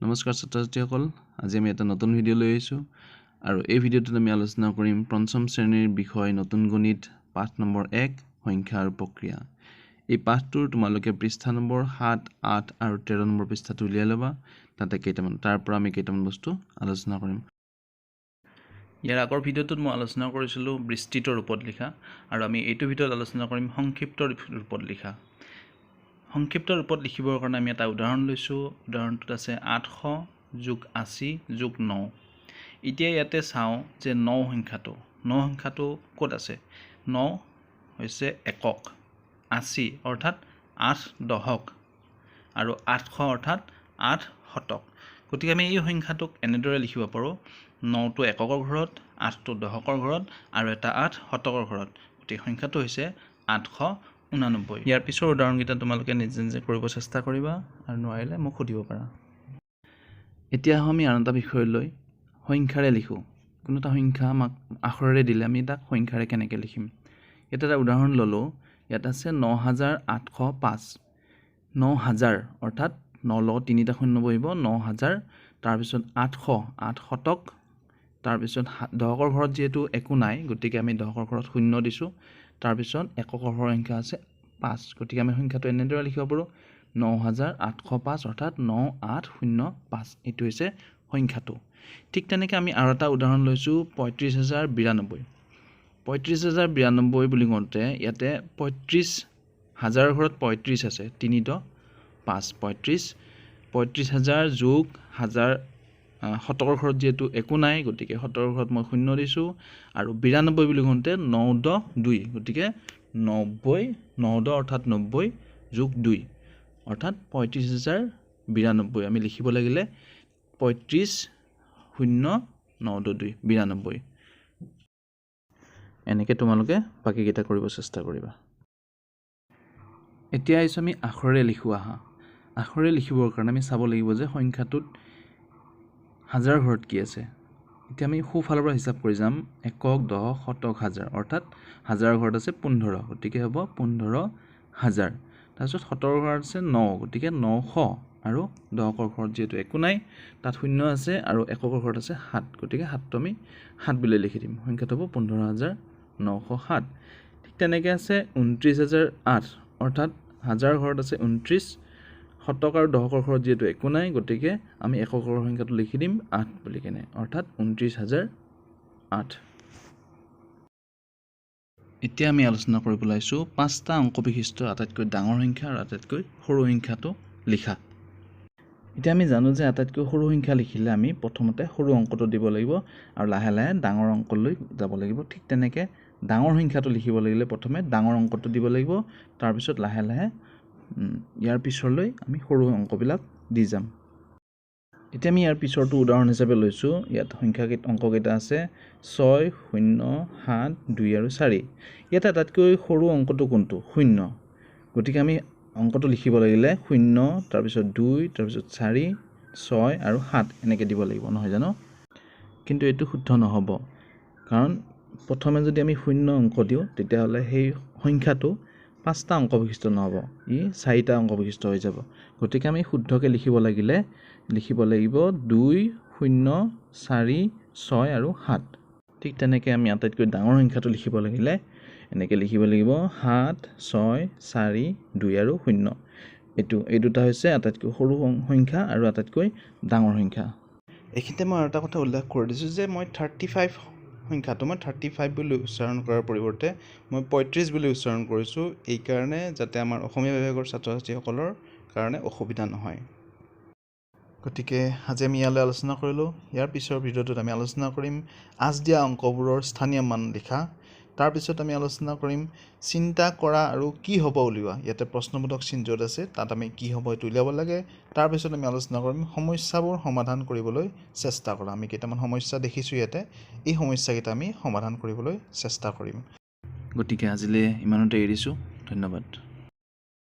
নমস্কাৰ ছাত্ৰ-ছাত্ৰীসকল, আজি আমি এটা নতুন ভিডিঅ' লৈ আহিছোঁ আৰু এই ভিডিঅ'টোত আমি আলোচনা কৰিম পঞ্চম শ্ৰেণীৰ বিষয় নতুন গণিত পাঠ নম্বৰ 1 সংখ্যা আৰু প্ৰক্ৰিয়া। এই পাঠটোৰ তোমালোকে পৃষ্ঠা নম্বৰ 7, 8 আৰু 13 নম্বৰ পৃষ্ঠাটো উলিয়াই ল'বা। তাৰ পৰা আমি কেইটামান বস্তু আলোচনা কৰিম। ইয়াৰ আগৰ ভিডিঅ'টোত মই আলোচনা কৰিছিলোঁ বিস্তৃত ৰূপত লিখা আৰু আমি এইটো ভিডিঅ'ত আলোচনা কৰিম সংক্ষিপ্ত ৰূপত লিখা। সংক্ষিপ্ত ৰূপত লিখিবৰ কাৰণে আমি এটা উদাহৰণ লৈছোঁ। উদাহৰণটোত আছে 800 + 80 + 9। এতিয়া ইয়াতে চাওঁ যে 9 সংখ্যাটো ক'ত আছে। 9 হৈছে একক, 80 অৰ্থাৎ 8 দশক আৰু 800 অৰ্থাৎ 8 শতক। গতিকে আমি এই সংখ্যাটোক এনেদৰে লিখিব পাৰোঁ, 9টো এককৰ ঘৰত, 8টো দশকৰ ঘৰত আৰু এটা 8 শতকৰ ঘৰত। গতিকে সংখ্যাটো হৈছে 889। ইয়াৰ পিছৰ উদাহৰণকেইটা তোমালোকে নিজে নিজে কৰিব চেষ্টা কৰিবা আৰু নোৱাৰিলে মোক সুধিব পাৰা। এতিয়া আমি আন এটা বিষয়লৈ সংখ্যাৰে লিখোঁ। কোনো এটা সংখ্যা আমাক আখৰেৰে দিলে আমি তাক সংখ্যাৰে কেনেকৈ লিখিম। ইয়াত এটা উদাহৰণ ল'লোঁ। ইয়াত আছে 9805। 9000 অৰ্থাৎ 9 লগত 3টা শূন্য বহিব, 9000। তাৰপিছত 800, 8 শতক। তাৰপিছত দশকৰ ঘৰত যিহেতু একো নাই, গতিকে আমি দশকৰ ঘৰত 0 দিছোঁ। তাৰপিছত এককৰ ঘৰৰ সংখ্যা আছে 5। গতিকে আমি সংখ্যাটো এনেদৰে লিখিব পাৰোঁ, 9805 অৰ্থাৎ 9805। এইটো হৈছে সংখ্যাটো। ঠিক তেনেকৈ আমি আৰু এটা উদাহৰণ লৈছোঁ 35092। 35092 বুলি কওঁতে ইয়াতে 35000 ঘৰত 35 আছে, 3 × 5, 35। 35000 যোগ 1000, শতকৰ ঘৰত যিহেতু একো নাই, গতিকে শতকৰ ঘৰত মই 0 দিছোঁ। আৰু 92 বুলি কওঁতে 9 × 2, গতিকে 90, 9 অৰ্থাৎ 90 যোগ 2 অৰ্থাৎ 35092। আমি লিখিব লাগিলে 35092, 92। এনেকৈ তোমালোকে বাকীকেইটা কৰিব চেষ্টা কৰিবা। এতিয়া আহিছোঁ আমি আখৰেৰে লিখোঁ আহা। আখৰেৰে লিখিবৰ কাৰণে আমি চাব লাগিব যে সংখ্যাটোত হাজাৰ ঘৰত কি আছে। এতিয়া আমি সোঁফালৰ পৰা হিচাপ কৰি যাম, একক, দশক, শতক, হাজাৰ অৰ্থাৎ হাজাৰ ঘৰত আছে 15, গতিকে হ'ব 15000। তাৰপিছত শতকৰ ঘৰত আছে 9, গতিকে 900 আৰু দশকৰ ঘৰত যিহেতু একো নাই, তাত 0 আছে আৰু এককৰ ঘৰত আছে 7, গতিকে 7টো আমি 7 বুলি লিখি দিম। সংখ্যাটো হ'ব 15907। ঠিক তেনেকৈ আছে 29008 অৰ্থাৎ হাজাৰ ঘৰত আছে 29, শতক আৰু দশকৰ ঘৰত যিহেতু একো নাই, গতিকে আমি এককৰ সংখ্যাটো লিখি দিম 8 বুলি কেনে, অৰ্থাৎ 29008। এতিয়া আমি আলোচনা কৰিব ওলাইছোঁ 5টা অংক বিশিষ্ট আটাইতকৈ ডাঙৰ সংখ্যা আৰু আটাইতকৈ সৰু সংখ্যাটো লিখা। এতিয়া আমি জানো যে আটাইতকৈ সৰু সংখ্যা লিখিলে আমি প্ৰথমতে সৰু অংকটো দিব লাগিব আৰু লাহে লাহে ডাঙৰ অংকলৈ যাব লাগিব। ঠিক তেনেকৈ ডাঙৰ সংখ্যাটো লিখিব লাগিলে প্ৰথমে ডাঙৰ অংকটো দিব লাগিব, তাৰপিছত লাহে লাহে ইয়াৰ পিছলৈ আমি সৰু অংকবিলাক দি যাম। এতিয়া আমি ইয়াৰ পিছৰটো উদাহৰণ হিচাপে লৈছোঁ। ইয়াত অংককেইটা আছে 6, 0, 7, 2 আৰু 4। ইয়াত আটাইতকৈ সৰু অংকটো কোনটো? 0। গতিকে আমি অংকটো লিখিব লাগিলে 0, তাৰপিছত 2, তাৰপিছত 4, 6 আৰু 7 এনেকৈ দিব লাগিব, নহয় জানো? কিন্তু এইটো শুদ্ধ নহ'ব, কাৰণ প্ৰথমে যদি আমি 0 অংক দিওঁ তেতিয়াহ'লে সেই সংখ্যাটো 5টা অংক বিশিষ্ট নহ'ব, ই 4টা অংক বিশিষ্ট হৈ যাব। গতিকে আমি শুদ্ধকৈ লিখিব লাগিলে লিখিব লাগিব 2, 0, 4, 6 আৰু 7। ঠিক তেনেকৈ আমি আটাইতকৈ ডাঙৰ সংখ্যাটো লিখিব লাগিলে এনেকৈ লিখিব লাগিব 7, 6, 4, 2 আৰু 0। এই দুটা হৈছে আটাইতকৈ সৰু সংখ্যা আৰু আটাইতকৈ ডাঙৰ সংখ্যা। এইখিনিতে মই আৰু এটা কথা উল্লেখ কৰি দিছোঁ যে মই 35 সংখ্যাটো 35 বুলি উচ্চাৰণ কৰাৰ পৰিৱৰ্তে মই 35 বুলি উচ্চাৰণ কৰিছোঁ, এইকাৰণে যাতে আমাৰ অসমীয়া বিভাগৰ ছাত্ৰ ছাত্ৰীসকলৰ কাৰণে অসুবিধা নহয়। গতিকে আজি আমি ইয়ালৈ আলোচনা কৰিলোঁ। ইয়াৰ পিছৰ ভিডিঅ'টোত আমি আলোচনা কৰিম আঁচ দিয়া অংকবোৰৰ স্থানীয় মান লিখা। তাৰপিছত আমি আলোচনা কৰিম চিন্তা কৰা আৰু কি হ'ব উলিওৱা। ইয়াতে প্ৰশ্নবোধক চিন য'ত আছে তাত আমি কি হ'ব এইটো উলিয়াব লাগে। তাৰপিছত আমি আলোচনা কৰিম সমস্যাবোৰ সমাধান কৰিবলৈ চেষ্টা কৰা। আমি কেইটামান সমস্যা দেখিছোঁ ইয়াতে, এই সমস্যাকেইটা আমি সমাধান কৰিবলৈ চেষ্টা কৰিম। গতিকে আজিলৈ ইমানতে এৰিছোঁ। ধন্যবাদ।